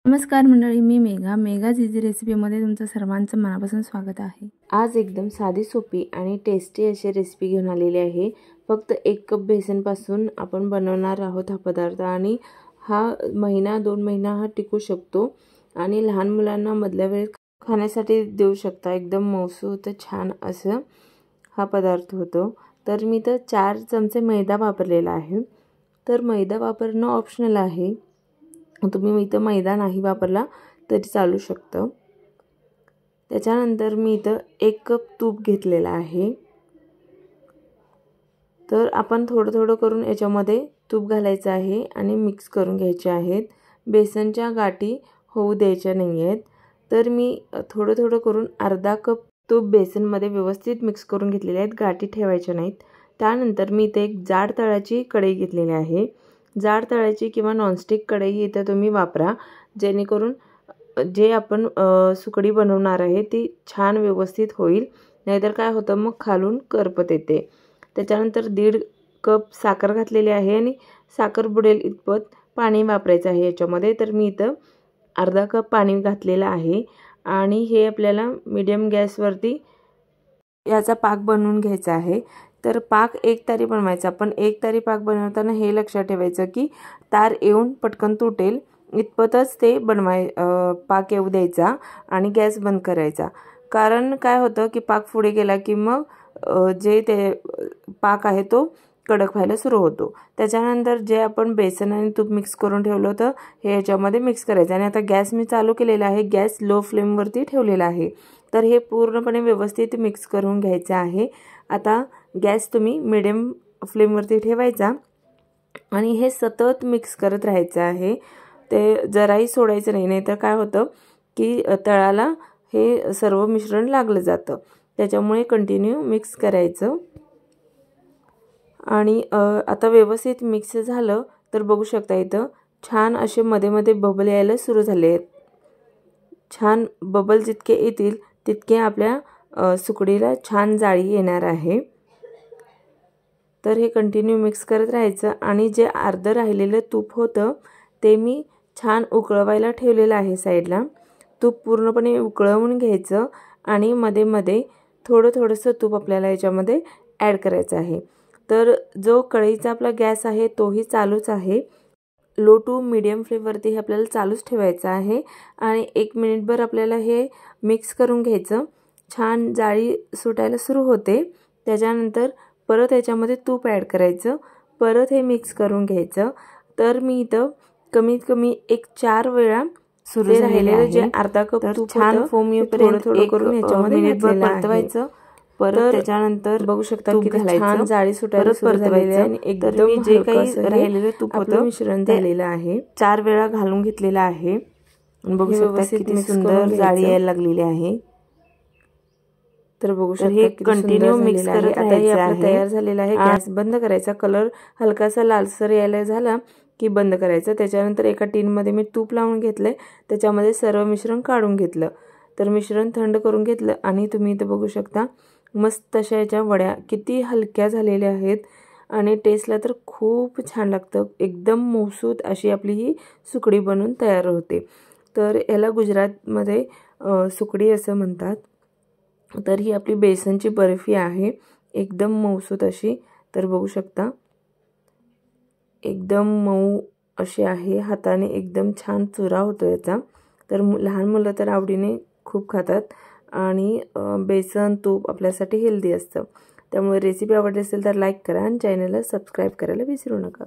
नमस्कार मंडळी, मी मेघा झीझी रेसिपीमध्ये तुमचं सर्वांचं मनापासून स्वागत आहे। आज एकदम साधी सोपी आणि टेस्टी अशी रेसिपी घेऊन आलेली आहे। फक्त 1 कप बेसनपासून आपण बनवणार आहोत हा पदार्थ आणि हा महिना 2 महिना हा टिकू शकतो आणि लहान मुलांना मधल्या वेळेत खाण्यासाठी देऊ शकता। एकदम मऊसूत छान असं हा पदार्थ होतो। तर मी तर 4 चमचे मैदा वापरलेला आहे। तर मैदा वापरणं ऑप्शनल आहे, तुम्ही इथं मैदा नाही वापरला तरी चालू शकतं। त्याच्यानंतर मी इथं 1 कप तूप घेतलेला आहे। तर आपण थोडं करून याच्यामध्ये तूप घालायचं आहे आणि मिक्स करून घ्यायचे आहेत। बेसनच्या गाठी होऊ द्यायच्या नाहीयेत। तर मी थोडं करून अर्धा कप तूप बेसनमध्ये व्यवस्थित मिक्स करून घेतलेले आहेत, गाठी ठेवायच्या नाहीत। त्यानंतर मी इथे एक जाड तळाची कढई घेतलेली आहे। जाड तळाची किंवा नॉनस्टिक कढई इथे तुम्ही वापरा, जेणेकरून जे आपण सुकडी बनवणार आहे ती छान व्यवस्थित होईल। नाहीतर काय होतं, मग खालून करपत येते। त्याच्यानंतर 1.5 कप साखर घातलेली आहे आणि साखर बुडेल इतपत पाणी वापरायचं आहे याच्यामध्ये। तर मी इथं अर्धा कप पाणी घातलेलं आहे आणि हे आपल्याला मीडियम गॅसवरती याचा पाक बनवून घ्यायचा आहे। तर पाक एकतारी बनवायचा। पण एकतारी पाक बनवताना हे लक्षात ठेवायचं की तार येऊन पटकन तुटेल इतपतच ते पाक येऊ द्यायचा आणि गॅस बंद करायचा। कारण काय होतं की पाक पुढे गेला की मग जे ते पाक आहे तो कडक व्हायला सुरू होतो। त्याच्यानंतर जे आपण बेसन आणि तूप मिक्स करून ठेवलं होतं हे याच्यामध्ये मिक्स करायचं आणि आता गॅस मी चालू केलेला आहे, गॅस लो फ्लेमवरती ठेवलेला आहे। तर हे पूर्णपणे व्यवस्थित मिक्स करून घ्यायचं आहे। आता गॅस तुम्ही मीडियम फ्लेमवरती ठेवायचा आणि हे सतत मिक्स करत राहायचं आहे। ते जराही सोडायचं नाही, नाहीतर काय होतं की तळाला हे सर्व मिश्रण लागलं जातं। त्याच्यामुळे कंटिन्यू मिक्स करायचं आणि आता व्यवस्थित मिक्स झालं तर बघू शकता इथं छान असे मध्ये बबल यायला सुरू झाले आहेत। छान बबल जितके येतील तितके आपल्या सुकडीला छान जाळी येणार आहे। तर हे कंटिन्यू मिक्स करत राहायचं आणि जे अर्धं राहिलेलं तूप होतं ते मी छान उकळवायला ठेवलेलं आहे साईडला। तूप पूर्णपणे उकळवून घ्यायचं आणि मध्ये थोडंसं तूप आपल्याला याच्यामध्ये ॲड करायचं आहे। तर जो कढईचा आपला गॅस आहे तोही चालूच आहे। लो टू मीडियम फ्लेमवरती हे आपल्याला चालूच ठेवायचं आहे आणि 1 मिनिटभर आपल्याला हे मिक्स करून घ्यायचं। छान जाळी सुटायला सुरू होते, त्याच्यानंतर परत याच्यामध्ये तूप ॲड करायचं, परत हे मिक्स करून घ्यायचं। तर मी इथं कमीत कमी 4 वेळा सुरू झालेलं जे अर्धा कप तूप छान फोम थोडं करून याच्यामध्ये परतवायचं। परत त्याच्यानंतर बघू शकता की छान जाळी सुटायला सुरू झालेली आहे आणि एकदम जे काही राहिलेलं तूप होतं मिश्रण झालेलं आहे 4 वेळा घालून घेतलेलं आहे। बघू शकता किती सुंदर जाळी यायला लागलेली आहे। तर बघू शकता हे कंटिन्यू मिक्स करत आता हे आपलं तयार झालेलं आहे। गॅस बंद करायचा, कलर हलकासा लालसर यायला झाला की बंद करायचं। त्याच्यानंतर एका टीनमध्ये मी तूप लावून घेतलंय, त्याच्यामध्ये सर्व मिश्रण काढून घेतलं। तर मिश्रण थंड करून घेतलं आणि तुम्ही इथे बघू शकता मस्त अशा याच्या वड्या किती हलक्या झालेल्या आहेत आणि टेस्टला तर खूप छान लागतं। एकदम मऊसूत अशी आपली ही सुकडी बनून तयार होते। तर याला गुजरातमध्ये सुकडी असं म्हणतात। तर ही आपली बेसनची बर्फी आहे, एकदम मऊसूत अशी। तर बघू शकता एकदम मऊ अशी आहे, हाताने एकदम छान चुरा होतो याचा। तर लहान मुलं तर आवडीने खूप खातात आणि बेसन तूप आपल्यासाठी हेल्दी असतं। त्यामुळे रेसिपी आवडली असेल तर लाईक करा आणि चॅनलला सबस्क्राईब करायला विसरू नका।